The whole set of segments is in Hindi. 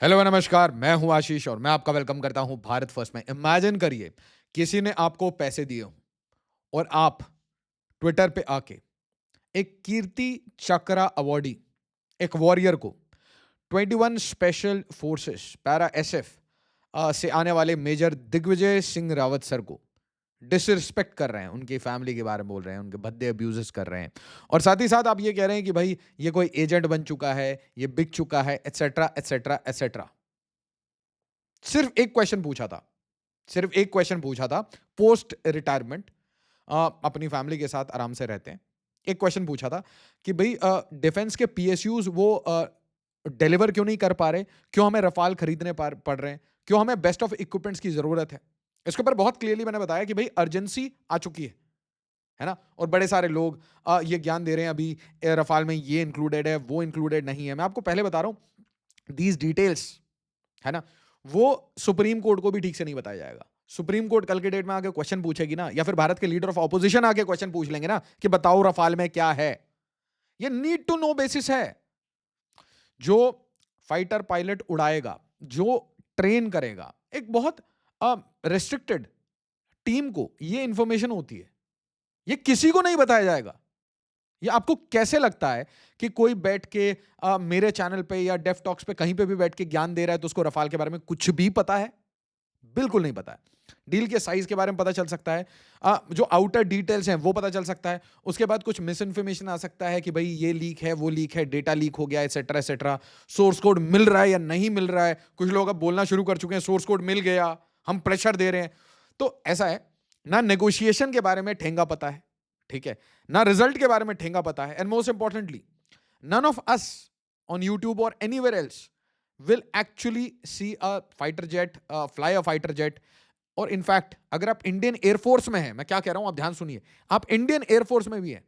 हेलो नमस्कार, मैं हूं आशीष और मैं आपका वेलकम करता हूं भारत फर्स्ट में। इमेजिन करिए किसी ने आपको पैसे दिए हों और आप ट्विटर पे आके एक कीर्ति चक्रा अवॉर्डी, एक वॉरियर को 21 स्पेशल फोर्सेस पैरा एसएफ से आने वाले मेजर दिग्विजय सिंह रावत सर को डिसरिस्पेक्ट कर रहे हैं, उनकी फैमिली के बारे में बोल रहे हैं, उनके भद्दे अब्यूजेस कर रहे हैं और साथ ही साथ आप ये कह रहे हैं कि भाई ये कोई एजेंट बन चुका है, ये बिक चुका है, एटसेट्रा एटसेट्रा एटसेट्रा। सिर्फ एक क्वेश्चन पूछा था, सिर्फ एक क्वेश्चन पूछा था। पोस्ट रिटायरमेंट अपनी फैमिली के साथ आराम से रहते हैं। एक क्वेश्चन पूछा था कि भाई डिफेंस के पीएसयूज वो डिलीवर क्यों नहीं कर पा रहे, क्यों हमें रफाल खरीदने पड़ रहे हैं, क्यों हमें बेस्ट ऑफ इक्विपमेंट्स की जरूरत है। इसके ऊपर बहुत क्लियरली मैंने बताया कि भाई अर्जेंसी आ चुकी है ना। और बड़े सारे लोग ये ज्ञान दे रहे हैं अभी रफाल में ये इंक्लूडेड है, वो इंक्लूडेड नहीं है। मैं आपको पहले बता रहा हूं दीज डिटेल्स, है ना, वो सुप्रीम कोर्ट को भी ठीक से नहीं बताया जाएगा। सुप्रीम कोर्ट कल के डेट में आके क्वेश्चन पूछेगी ना, या फिर भारत के लीडर ऑफ ऑपोजिशन आके क्वेश्चन पूछ लेंगे ना कि बताओ रफाल में क्या है। ये नीड टू नो बेसिस है। जो फाइटर पायलट उड़ाएगा, जो ट्रेन करेगा, एक बहुत रेस्ट्रिक्टेड टीम को ये इंफॉर्मेशन होती है। ये किसी को नहीं बताया जाएगा। ये आपको कैसे लगता है कि कोई बैठ के मेरे चैनल पे या डेफ टॉक्स पे कहीं पे भी बैठ के ज्ञान दे रहा है तो उसको रफाल के बारे में कुछ भी पता है? बिल्कुल नहीं पता है। डील के साइज के बारे में पता चल सकता है, जो आउटर डिटेल्स हैं वो पता चल सकता है। उसके बाद कुछ मिस इन्फॉर्मेशन आ सकता है कि भाई ये लीक है, वो लीक है, डेटा लीक हो गया, एटसेट्रा एटसेट्रा। सोर्स कोड मिल रहा है या नहीं मिल रहा है। कुछ लोग अब बोलना शुरू कर चुके हैं सोर्स कोड मिल गया, हम प्रेशर दे रहे हैं। तो ऐसा है ना, नेगोशिएशन के बारे में ठेंगा पता है, ठीक है, ना रिजल्ट के बारे में ठेंगा पता है। And most importantly, none of us on YouTube और anywhere else will actually see a fighter jet, fly a fighter jet। और इनफैक्ट अगर आप इंडियन एयरफोर्स में हैं, मैं क्या कह रहा हूं आप ध्यान सुनिए, आप इंडियन एयरफोर्स में भी हैं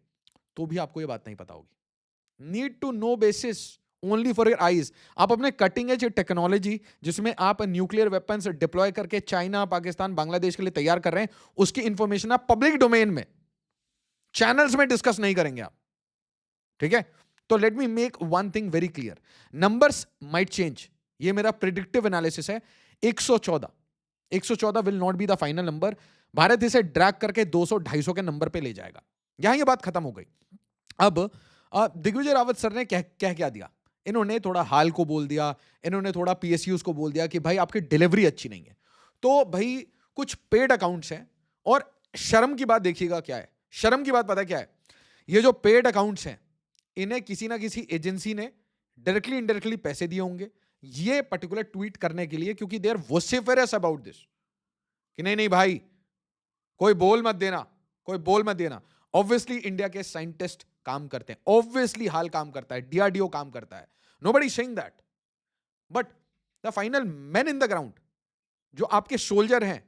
तो भी आपको ये बात नहीं पता होगी। Need to know basis only for your eyes. आप अपने कटिंग एज टेक्नोलॉजी जिसमें आप न्यूक्लियर वेपन्स डिप्लॉय करके चाइना, पाकिस्तान, बांग्लादेश के लिए तैयार कर रहे हैं, उसकी इंफॉर्मेशन आप पब्लिक डोमेन में चैनल्स में डिस्कस नहीं करेंगे आप, ठीक है। तो let me make one thing very clear, numbers might change. ये मेरा प्रिडिक्टिव एनालिसिस है। 114 will not be the final number. Bharat इसे ड्रैग करके 200-250 के नंबर पे ले जाएगा। यहां ये बात खत्म हो गई। अब दिग्विजय रावत सर ने कह क्या दिया, इन्होंने थोड़ा हाल को बोल दिया, इन्होंने थोड़ा पीएसयूज को बोल दिया कि भाई आपकी डिलीवरी अच्छी नहीं है। तो भाई कुछ पेड अकाउंट्स हैं, और शर्म की बात देखिएगा क्या है, शर्म की बात पता है क्या है, ये जो पेड अकाउंट्स हैं इन्हें किसी ना किसी एजेंसी ने डायरेक्टली इनडायरेक्टली पैसे दिए होंगे ये पर्टिकुलर ट्वीट करने के लिए, क्योंकि दे आर वोसिफरस अबाउट दिस कि नहीं नहीं भाई कोई बोल मत देना, कोई बोल मत देना। ऑब्वियसली इंडिया के साइंटिस्ट काम करते हैं, ऑब्वियसली हाल काम करता है, डीआरडीओ काम करता है, nobody saying that, but the final man in the ground, जो आपके सोल्जर हैं,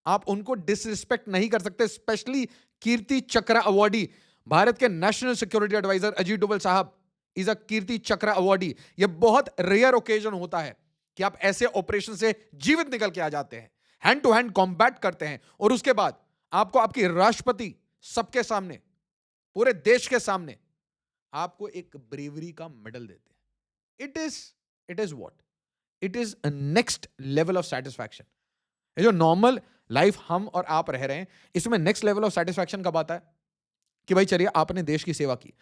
आप उनको डिसरिस्पेक्ट नहीं कर सकते। स्पेशली कीर्ति चक्र अवॉर्डी, भारत के national security adviser Ajit Doval साहब इज अ कीर्ति चक्र अवॉर्डी। यह बहुत रेयर ओकेजन होता है कि आप ऐसे ऑपरेशन से जीवित निकल के आ जाते हैं, हैंड टू हैंड कॉम्बैट करते हैं, और उसके बाद आपको आपकी राष्ट्रपति सबके सामने, पूरे देश के सामने आपको एक ब्रेवरी का मेडल देते हैं। It is what, it is a next level of satisfaction. ये जो नॉर्मल लाइफ हम और आप रह रहे हैं, इसमें नेक्स्ट लेवल ऑफ सेटिस्फैक्शन कब आता है कि भाई चलिए आपने देश की सेवा की,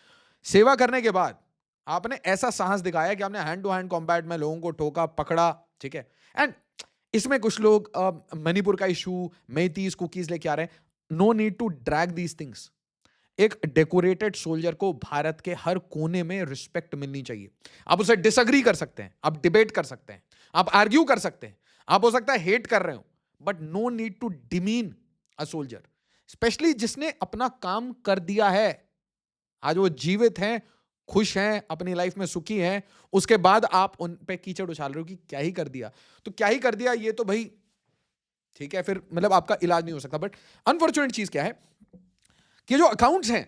सेवा करने के बाद आपने ऐसा साहस दिखाया कि आपने हैंड टू हैंड कॉम्बैट में लोगों को ठोका, पकड़ा, ठीक है। एंड इसमें कुछ लोग मणिपुर का इशू, मेथीज, कुकीज लेके आ रहे हैं। No need to drag these things. एक डेकोरेटेड सोल्जर को भारत के हर कोने में रिस्पेक्ट मिलनी चाहिए। आप उसे डिसएग्री कर सकते हैं, आप डिबेट कर सकते हैं, आप आर्ग्यू कर सकते हैं, आप हो सकता है हेट कर रहे हो, but no need to demean a soldier, specially जिसने अपना काम कर दिया है। आज वो जीवित हैं, खुश हैं, अपनी लाइफ में सुखी हैं, उसके बाद आप उन पे कीचड़ उछाल रहे हो कि क्या ही कर दिया। तो क्या ही कर दिया, ये तो भाई ठीक है, फिर मतलब आपका इलाज नहीं हो सकता। बट अनफॉर्चुनेट चीज क्या है कि जो अकाउंट्स हैं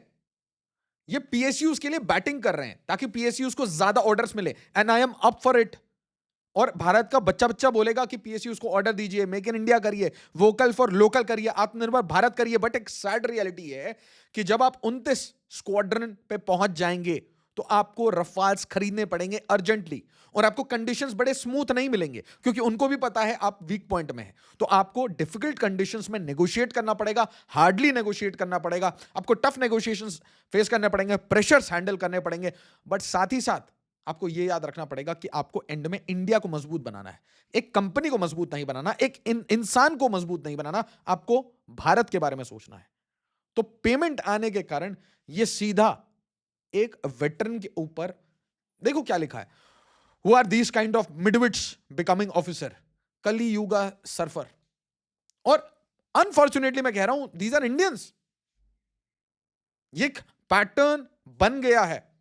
ये पीएसयूज के लिए बैटिंग कर रहे हैं ताकि पीएसयूज को ज्यादा ऑर्डर्स मिले, and I am up for it. और भारत का बच्चा बच्चा बोलेगा कि पीएसयूज को ऑर्डर दीजिए, मेक इन इंडिया करिए, वोकल फॉर लोकल करिए, आत्मनिर्भर भारत करिए। बट एक सैड रियलिटी है कि जब आप 29 स्क्वाड्रन पे पहुंच जाएंगे तो आपको रफाल्स खरीदने पड़ेंगे अर्जेंटली, और आपको कंडीशंस बड़े स्मूथ नहीं मिलेंगे, क्योंकि उनको भी पता है आप वीक पॉइंट में हैं। तो आपको डिफिकल्ट कंडीशंस में नेगोशिएट करना पड़ेगा, हार्डली नेगोशिएट करना पड़ेगा, आपको टफ नेगोशिएशंस फेस करने पड़ेंगे, प्रेशर्स हैंडल करने पड़ेंगे। बट साथ ही साथ आपको यह याद रखना पड़ेगा कि आपको एंड में इंडिया को मजबूत बनाना है, एक कंपनी को मजबूत नहीं बनाना, एक इंसान को मजबूत नहीं बनाना, आपको भारत के बारे में सोचना है। तो पेमेंट आने के कारण यह सीधा एक वेटरन के ऊपर, देखो क्या लिखा है, who are these kind of midwits becoming officer, Kali Yuga surfer. और अनफॉर्चुनेटली मैं कह रहा हूं, दीज आर इंडियंस। ये एक पैटर्न बन गया है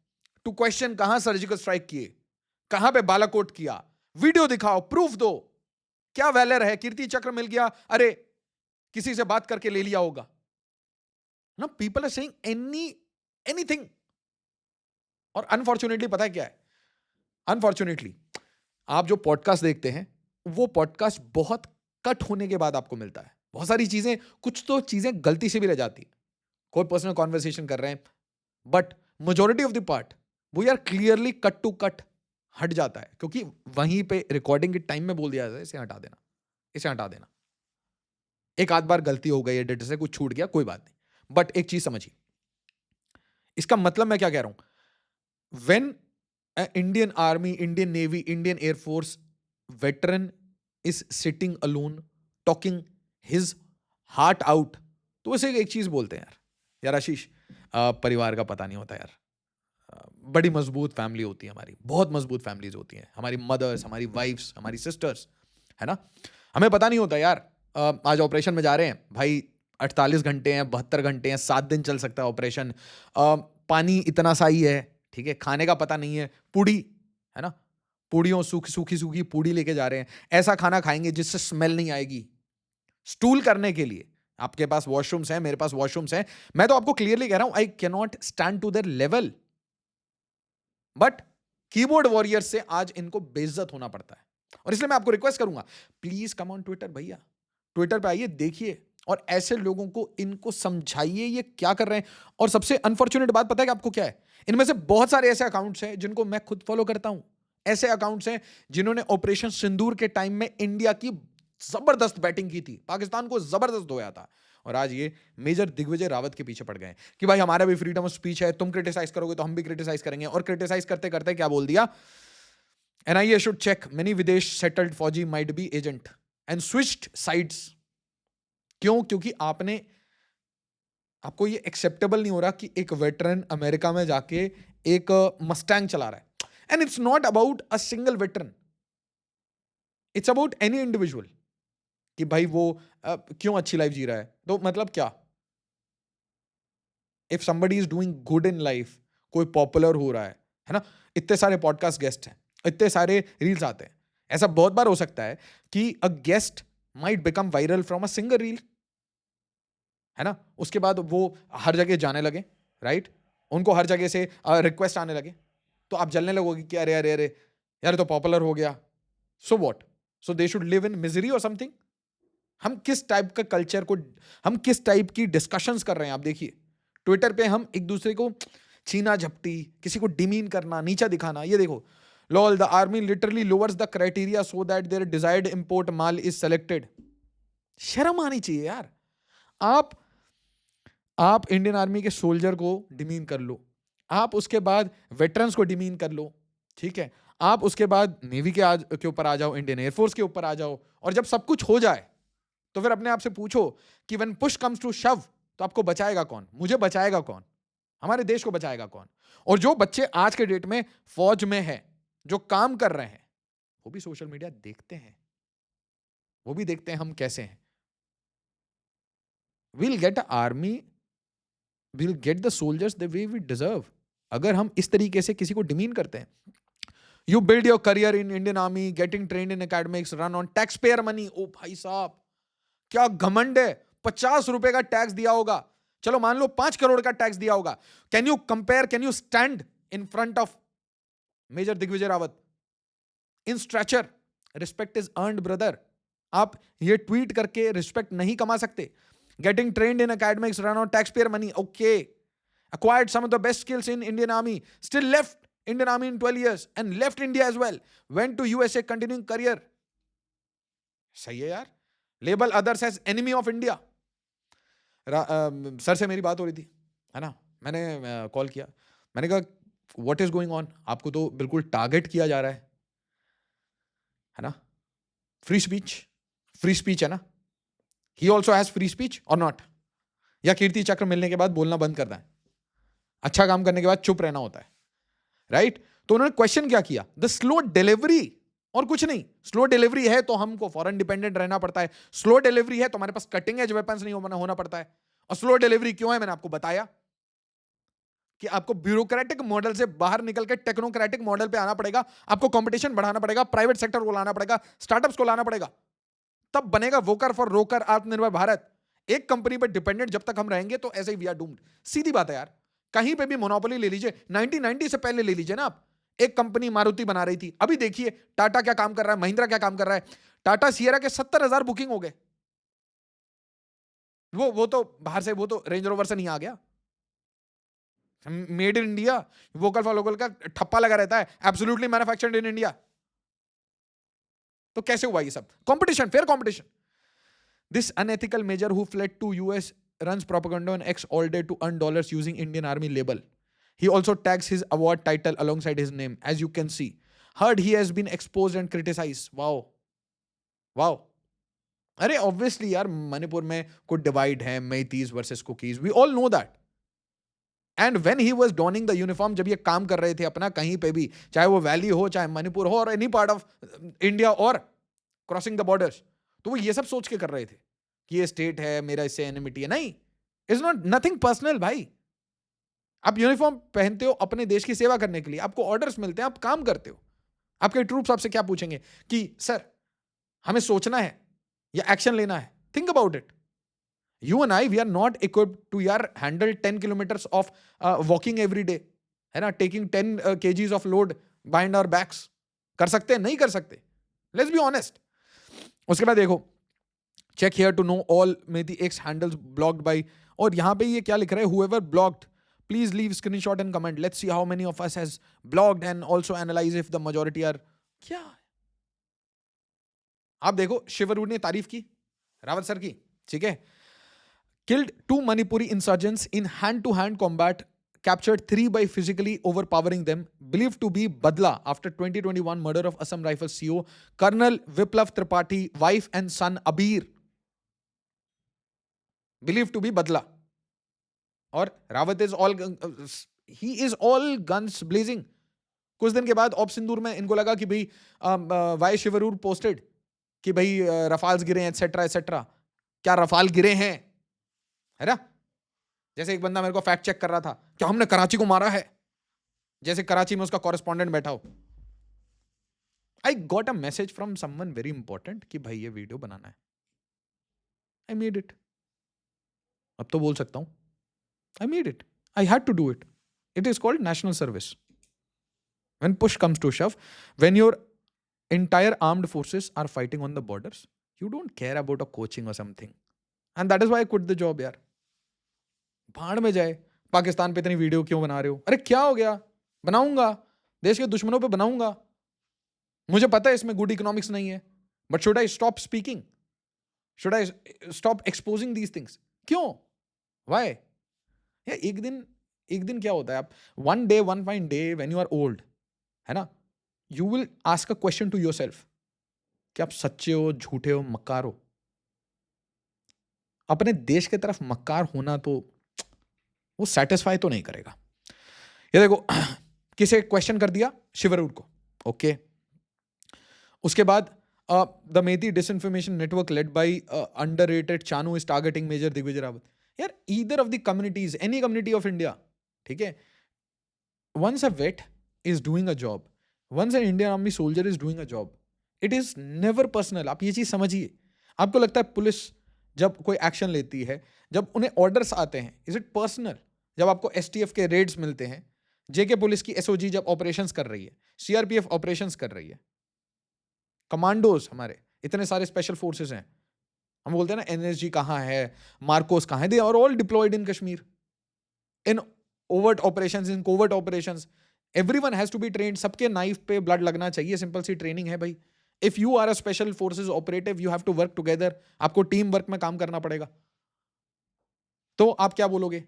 टू क्वेश्चन, कहां सर्जिकल स्ट्राइक किए, कहां पे बालाकोट किया, वीडियो दिखाओ, प्रूफ दो, क्या वैलर है, कीर्ति चक्र मिल गया, अरे किसी से बात करके ले लिया होगा ना। People are saying anything. और अनफॉर्चुनेटली पता है क्या है, अनफॉर्चुनेटली आप जो पॉडकास्ट देखते हैं, वो पॉडकास्ट बहुत कट होने के बाद आपको मिलता है। बहुत सारी चीजें, कुछ तो चीजें गलती से भी रह जाती है, कोई पर्सनल कॉन्वर्सेशन कर रहे हैं, but majority of the part वो यार क्लियरली कट टू कट हट जाता है, क्योंकि वहीं पे रिकॉर्डिंग के टाइम में बोल दिया जाता है इसे हटा देना, इसे हटा देना। एक आध बार गलती हो गई, एडिटर से कुछ छूट गया, कोई बात नहीं, बट एक चीज समझिए, इसका मतलब मैं क्या कह रहा हूं, when Indian army, Indian navy, Indian air force veteran is sitting alone talking his heart out, तो उसे एक चीज बोलते हैं, यार आशीष, परिवार का पता नहीं होता यार, बड़ी मजबूत फैमिली होती है हमारी, बहुत मजबूत फैमिलीज होती हैं हमारी, मदर्स, हमारी वाइफ्स, हमारी सिस्टर्स, है ना। हमें पता नहीं होता यार, आज ऑपरेशन में जा रहे हैं भाई, 48 घंटे हैं, 72 घंटे हैं, 7 दिन चल सकता है ऑपरेशन, पानी इतना सा ही है, ठीक है, खाने का पता नहीं है, पूड़ी, है ना, पूड़ियों सूखी सूखी सूखी पूड़ी लेके जा रहे हैं, ऐसा खाना खाएंगे जिससे स्मेल नहीं आएगी। स्टूल करने के लिए आपके पास वॉशरूम्स हैं, मेरे पास वॉशरूम्स हैं, मैं तो आपको क्लियरली कह रहा हूं, I can not stand to their level, but keyboard warrior से आज इनको बेइज्जत होना पड़ता है। और इसलिए मैं आपको रिक्वेस्ट करूंगा, प्लीज कम ऑन ट्विटर भैया, ट्विटर पे आइए, देखिए, और ऐसे लोगों को इनको समझाइए ये क्या कर रहे हैं। और सबसे अनफॉर्चुनेट बात पता है कि आपको क्या है, इनमें से बहुत सारे ऐसे अकाउंट्स हैं जिनको मैं खुद फॉलो करता हूं, ऐसे अकाउंट्स हैं जिन्होंने ऑपरेशन सिंदूर के टाइम में इंडिया की जबरदस्त बैटिंग की थी, पाकिस्तान को जबरदस्त धोया था, और आज ये मेजर दिग्विजय रावत के पीछे पड़ गए कि भाई हमारा भी फ्रीडम ऑफ स्पीच है, तुम क्रिटिसाइज करोगे तो हम भी क्रिटिसाइज करेंगे। और क्रिटिसाइज करते करते क्या बोल दिया, एनआईए शुड चेक मेनी विदेश सेटल्ड फौजी might be agent and switched sides. क्यों? क्योंकि आपको ये एक्सेप्टेबल नहीं हो रहा कि एक वेटरन अमेरिका में जाके एक मस्टैंग चला रहा है। And it's not about a single veteran, it's about any individual, कि भाई वो क्यों अच्छी लाइफ जी रहा है। तो मतलब क्या, if somebody is doing good in life, कोई पॉपुलर हो रहा है ना, इतने सारे पॉडकास्ट गेस्ट हैं, इतने सारे रील्स आते हैं, ऐसा बहुत बार हो सकता है कि a guest might become viral from a single reel, है ना, उसके बाद वो हर जगह जाने लगे, राइट, उनको हर जगह से रिक्वेस्ट आने लगे, तो आप जलने लगोगे कि अरे अरे अरे यार तो पॉपुलर हो गया, so what, so they should live in misery और समथिंग। हम किस टाइप का कल्चर को, हम किस टाइप की डिस्कशंस कर रहे हैं, आप देखिए ट्विटर पे हम एक दूसरे को छीना झपटी, किसी को डिमीन करना, नीचा दिखाना। ये देखो, lol the army literally lowers the criteria so that their desired import माल इज सेलेक्टेड। शर्म आनी चाहिए यार। आप इंडियन आर्मी के सोल्जर को डिमीन कर लो, आप उसके बाद वेटरन्स को डिमीन कर लो, ठीक है, आप उसके बाद नेवी के ऊपर आ जाओ, इंडियन एयरफोर्स के ऊपर आ जाओ, और जब सब कुछ हो जाए तो फिर अपने आप से पूछो कि व्हेन पुश कम्स टू शव, तो आपको बचाएगा कौन, मुझे बचाएगा कौन, हमारे देश को बचाएगा कौन। और जो बच्चे आज के डेट में फौज में है, जो काम कर रहे हैं, वो भी सोशल मीडिया देखते हैं, वो भी देखते हैं हम कैसे हैं। we'll get a army, we'll get the soldiers the way we deserve। अगर हम इस तरीके से किसी को डिमीन करते हैं, you build your career in Indian Army, getting trained in academics, run on taxpayer money। ओ भाई साहब, क्या घमंड है, 50 रुपए का टैक्स दिया होगा, चलो मान लो 5 करोड़ का टैक्स दिया होगा। Can you compare, can you stand in front of major Digvijay Rawat in stature? Respect is earned brother. आप ये ट्वीट करके रिस्पेक्ट नहीं कमा सकते। Getting trained in academics, run on tax payer money, okay, acquired some of the best skills in Indian Army, still left Indian Army in 12 years and left India as well, went to USA continuing career. सही है यार. Label others as enemy of India. Sir से मेरी बात हो रही थी, है ना, मैंने कॉल किया, मैंने कहा व्हाट इज गोइंग ऑन, आपको तो बिल्कुल टारगेट किया जा रहा है ना, फ्री स्पीच है ना, he also has free speech और नॉट, या कीर्ति चक्र मिलने के बाद बोलना बंद करना है, अच्छा काम करने के बाद चुप रहना होता है, राइट? तो उन्होंने क्वेश्चन क्या किया, द स्लो डिलीवरी, और कुछ नहीं, स्लो डिलीवरी है तो हमको फॉरेन डिपेंडेंट रहना पड़ता है, स्लो डिलीवरी है तो हमारे पास कटिंग एज वेपन्स नहीं होना पड़ता है, और स्लो डिलीवरी क्यों है मैंने आपको बताया कि आपको ब्यूरोक्रेटिक मॉडल से बाहर निकल के टेक्नोक्रेटिक मॉडल पे आना पड़ेगा, आपको कंपटीशन बढ़ाना पड़ेगा, प्राइवेट सेक्टर को लाना पड़ेगा, स्टार्टअप्स को लाना पड़ेगा, तब बनेगा वोकर फॉर रोकर आत्मनिर्भर भारत। एक कंपनी पर डिपेंडेंट जब तक हम रहेंगे तो ऐसे ही वी आर डूम्ड। सीधी बात है यार, कहीं पे भी मोनोपोली ले लीजिए, 1990 से पहले ले लीजिए ना आप, एक कंपनी मारुति बना रही थी, अभी देखिए टाटा क्या काम कर रहा है, महिंद्रा क्या काम कर रहा है, टाटा सियरा के 70,000 बुकिंग हो गए, वो तो बाहर से, वो तो रेंज रोवर से नहीं आ गया, made in India, vocal for local का ठप्पा लगा रहता है, एब्सोल्युटली मैन्युफैक्चर्ड इन इंडिया। तो कैसे हुआ ये सब? Competition, fair competition. This unethical major who fled to US runs propaganda on X all day to earn dollars using Indian Army label. He also tags his award title alongside his name, as you can see. Heard he has been exposed and criticized. Wow. अरे obviously यार, मणिपुर में कुछ डिवाइड है, Meiteis versus Kukis, we all know that. And when he was donning the uniform, जब ये काम कर रहे थे अपना कहीं पे भी, चाहे वो वैली हो, चाहे मणिपुर हो, और एनी पार्ट ऑफ इंडिया और क्रॉसिंग द बॉर्डर्स, तो वो ये सब सोच के कर रहे थे कि ये स्टेट है, मेरा इससे एनिमिटी है। नहीं, इट्स नॉट, नथिंग पर्सनल भाई। आप यूनिफॉर्म पहनते हो अपने देश की सेवा करने के लिए, आपको ऑर्डर्स मिलते हैं, आप काम करते हो। आपके ट्रूप्स आपसे क्या पूछेंगे कि सर हमें सोचना है या एक्शन लेना है? Think about it. You and I, we are not equipped to handle 10 kilometers of walking every day, है ना, taking 10 kgs of load behind our backs। कर सकते हैं? नहीं कर सकते। Let's be honest। उसके बाद देखो, check here to know all Meiti X handles blocked by, और यहाँ पे ये क्या लिख रहा है, whoever blocked, please leave screenshot and comment। Let's see how many of us has blocked and also analyze if the majority are, क्या आप देखो, शिवरूर ने तारीफ की रावत सर की, ठीक है। Killed 2 Manipuri insurgents in hand-to-hand combat, captured 3 by physically overpowering them, believed to be Badla after 2021 murder of Assam Rifles CEO Colonel Viplav Tripathi, wife and son Abir. Believed to be Badla. और Rawat is all, he is all guns blazing. कुछ दिन के बाद ऑप सिंदूर में इनको लगा कि भाई वाई शिवरूर पोस्टेड कि भाई रफाल्स गिरे हैं एटसेट्रा एटसेट्रा। क्या रफाल गिरे हैं, है ना? जैसे एक बंदा मेरे को फैक्ट चेक कर रहा था, क्या हमने कराची को मारा है? जैसे कराची में उसका कॉरेस्पॉन्डेंट बैठा हो। I got a message from someone very important कि भाई ये वीडियो बनाना है। I made it. अब तो बोल सकता हूं, I made it, I had to do it. It is called national service. When push comes to shove, when your entire armed forces are fighting on the borders, you don't care about a coaching or something. And that is why I quit the job यार। भाड़ में जाए, पाकिस्तान पे इतनी वीडियो क्यों बना रहे हो? अरे क्या हो गया, बनाऊंगा, देश के दुश्मनों पे बनाऊंगा। मुझे पता है इसमें गुड इकोनॉमिक्स नहीं है, but should I stop speaking? Should I stop exposing these things? क्यों? वाई? या एक दिन क्या होता है, आप one day, one fine day when you are old, है ना, you will ask a question to yourself कि आप सच्चे हो, झूठे हो, मक्कार हो। अपने देश के तरफ मक्कार होना तो वो सेटिस्फाई तो नहीं करेगा। ये देखो, किसे क्वेश्चन कर दिया? शिवरूर को, ओके। उसके बाद the Meitei disinformation network led by underrated Chanu is targeting major Digvijay Rawat. यार, either of the communities, any community of India, ठीक है, once a wait is doing a job, once an Indian Army soldier is doing a job, it is never personal। आप ये चीज समझिए। आपको लगता है पुलिस जब कोई एक्शन लेती है, जब उन्हें ऑर्डर्स आते हैं, इज इट पर्सनल? जब आपको एसटीएफ के रेड्स मिलते हैं, जेके पुलिस की एसओजी जब ऑपरेशंस कर रही है, सीआरपीएफ ऑपरेशंस कर रही है, कमांडोज हमारे इतने सारे स्पेशल फोर्सेस हैं, हम बोलते हैं ना एनएसजी कहाँ है, मार्कोस कहाँ है, they are all deployed in Kashmir. In overt operations, in covert operations, everyone has to be trained. सबके नाइफ पे ब्लड लगना चाहिए, सिंपल सी ट्रेनिंग है भाई. If you are a special forces operative, you have to work together. आपको टीम वर्क में काम करना पड़ेगा. तो आप क्या बोलोगे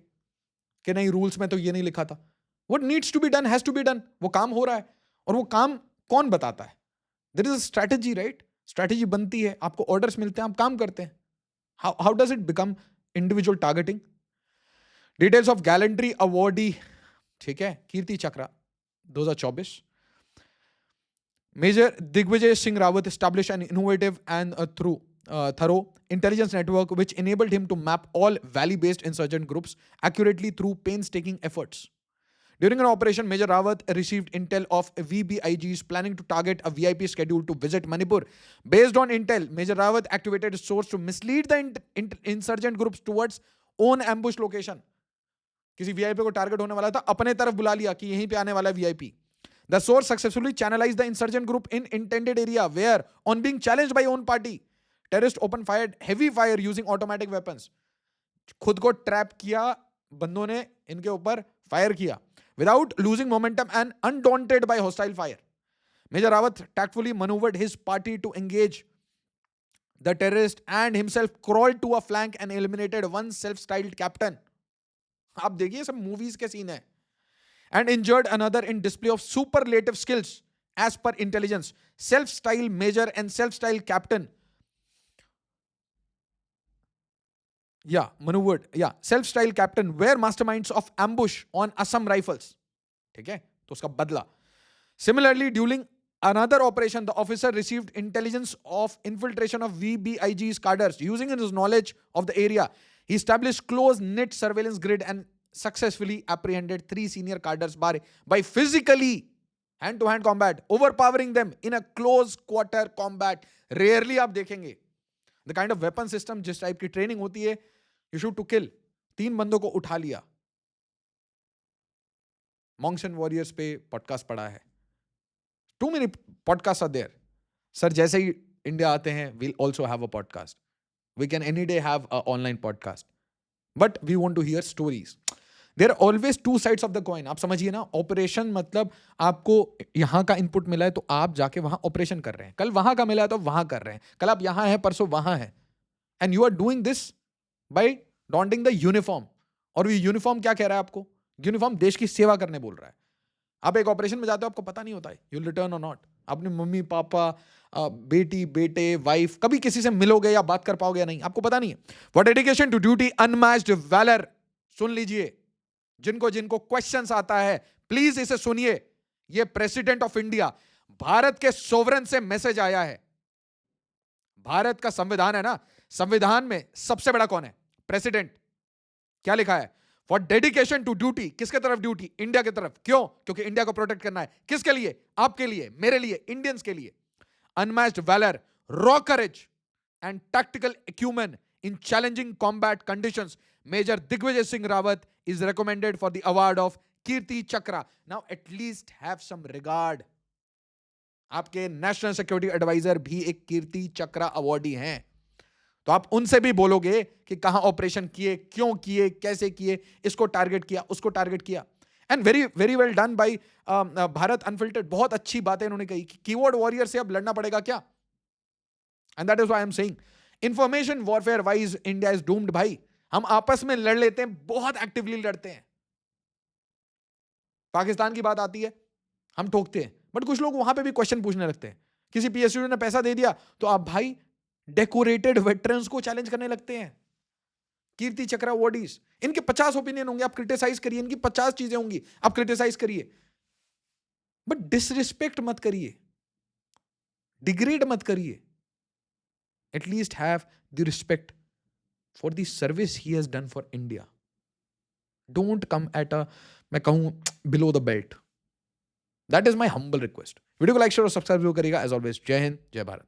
कि नहीं रूल्स में तो ये नहीं लिखा था? What needs to be done has to be done. वो काम हो रहा है, और वो काम कौन बताता है? There is a strategy, right? Strategy बनती है, आपको ऑर्डर्स मिलते हैं, आप काम करते हैं. How does it become individual targeting? Details of gallantry awardee, ठीक है, कीर्ति चक्र 2024. Major Digvijay Singh Rawat established an innovative and thorough intelligence network which enabled him to map all valley-based insurgent groups accurately through painstaking efforts. During an operation, Major Rawat received intel of VBIGs planning to target a VIP schedule to visit Manipur. Based on intel, Major Rawat activated a source to mislead the insurgent groups towards own ambush location. किसी वीआईपी को टारगेट होने वाला था, अपने तरफ बुला लिया कि यहीं पे आने वाला है VIP. The source successfully channelized the insurgent group in intended area where, on being challenged by own party, terrorists opened fired heavy fire using automatic weapons. खुद को ट्रैप किया, बंदों ने इनके ऊपर फायर किया without losing momentum and undaunted by hostile fire. Major Rawat tactfully maneuvered his party to engage the terrorist and himself crawled to a flank and eliminated one self-styled captain. आप देखिए सब मूवीज के सीन है. And injured another in display of superlative skills as per intelligence. Self-style major and self-style captain. Maneuvered. Self-style captain were masterminds of ambush on Assam rifles. ठीक है, तो उसका बदला. Similarly, during another operation, the officer received intelligence of infiltration of VBIG's cadres. Using his knowledge of the area, he established close-knit surveillance grid and successfully apprehended 3 senior cadres by physically hand-to-hand combat, overpowering them in a close quarter combat. Rarely आप देखेंगे the kind of weapon system, जिस टाइप की ट्रेनिंग होती है, you shoot to kill. 3 बंदों को उठा लिया. Monks and Warriors पे पॉडकास्ट पड़ा है. Too many podcasts are there. Sir जैसे ही इंडिया आते हैं, we'll also have a podcast. We can any day have an online podcast. But we want to hear stories. There are always 2 sides of the coin. आप समझिए ना, ऑपरेशन मतलब आपको यहाँ का इनपुट मिला है तो आप जाके वहाँ ऑपरेशन कर रहे हैं. कल वहाँ का मिला है तो वहाँ कर रहे हैं. कल आप यहाँ हैं, परसों वहाँ हैं. And you are doing this by donning the uniform. और ये यूनिफॉर्म क्या कह रहा है आपको? यूनिफॉर्म देश की सेवा करने बोल रहा है. आप एक ऑपरेशन में जाते हो, आपको पता नहीं होता है यू विल रिटर्न और नॉट. अपने मम्मी पापा, बेटी बेटे वाइफ, कभी किसी से मिलोगे या बात कर पाओगे या नहीं, आपको पता नहीं है. For dedication to duty, unmatched valour. सुन लीजिए, जिनको जिनको क्वेश्चंस आता है प्लीज इसे सुनिए. ये प्रेसिडेंट ऑफ इंडिया, भारत के सोवरेन से मैसेज आया है. भारत का संविधान है ना, संविधान में सबसे बड़ा कौन है? प्रेसिडेंट. क्या लिखा है? For dedication to duty. किसके तरफ ड्यूटी? इंडिया की तरफ. क्यों? क्योंकि इंडिया को प्रोटेक्ट करना है. किसके लिए? आपके लिए, मेरे लिए, इंडियंस के लिए. Unmatched valour, raw courage and tactical acumen in challenging combat conditions, Major Digvijay Singh Rawat is recommended for the award of Kirti Chakra. Now at least have some regard. आपके नेशनल सिक्योरिटी एडवाइजर भी एक कीर्ति चक्रा अवार्डी हैं, तो आप उनसे भी बोलोगे कि कहां ऑपरेशन किए, क्यों किए, कैसे किए, इसको टारगेट किया, उसको टारगेट किया. And very very well done by Bharat unfiltered. बहुत अच्छी बातें इन्होंने कही कि कीवर्ड वॉरियर से अब लड़ना पड़ेगा क्या. And that is why I am saying information warfare wise India is doomed. भाई हम आपस में लड़ लेते हैं, बहुत एक्टिवली लड़ते हैं. पाकिस्तान की बात आती है, हम ठोकते हैं, बट कुछ लोग वहां पे भी क्वेश्चन पूछने लगते हैं. किसी पीएसयू ने पैसा दे दिया तो आप भाई डेकोरेटेड वेटरन्स को चैलेंज करने लगते हैं. कीर्ति चक्रा अवार्डीज, इनके 50 ओपिनियन होंगे, आप क्रिटिसाइज करिए. इनकी 50 चीजें होंगी, आप क्रिटिसाइज करिए, बट डिसरिस्पेक्ट मत करिए, डिग्रेड मत करिए. At least have the respect for the service he has done for India. Don't come at मैं कहूँ below the belt. That is my humble request. Video को लाइक शेयर और सब्सक्राइब जरूर करिएगा. As always, जय हिंद, जय भारत.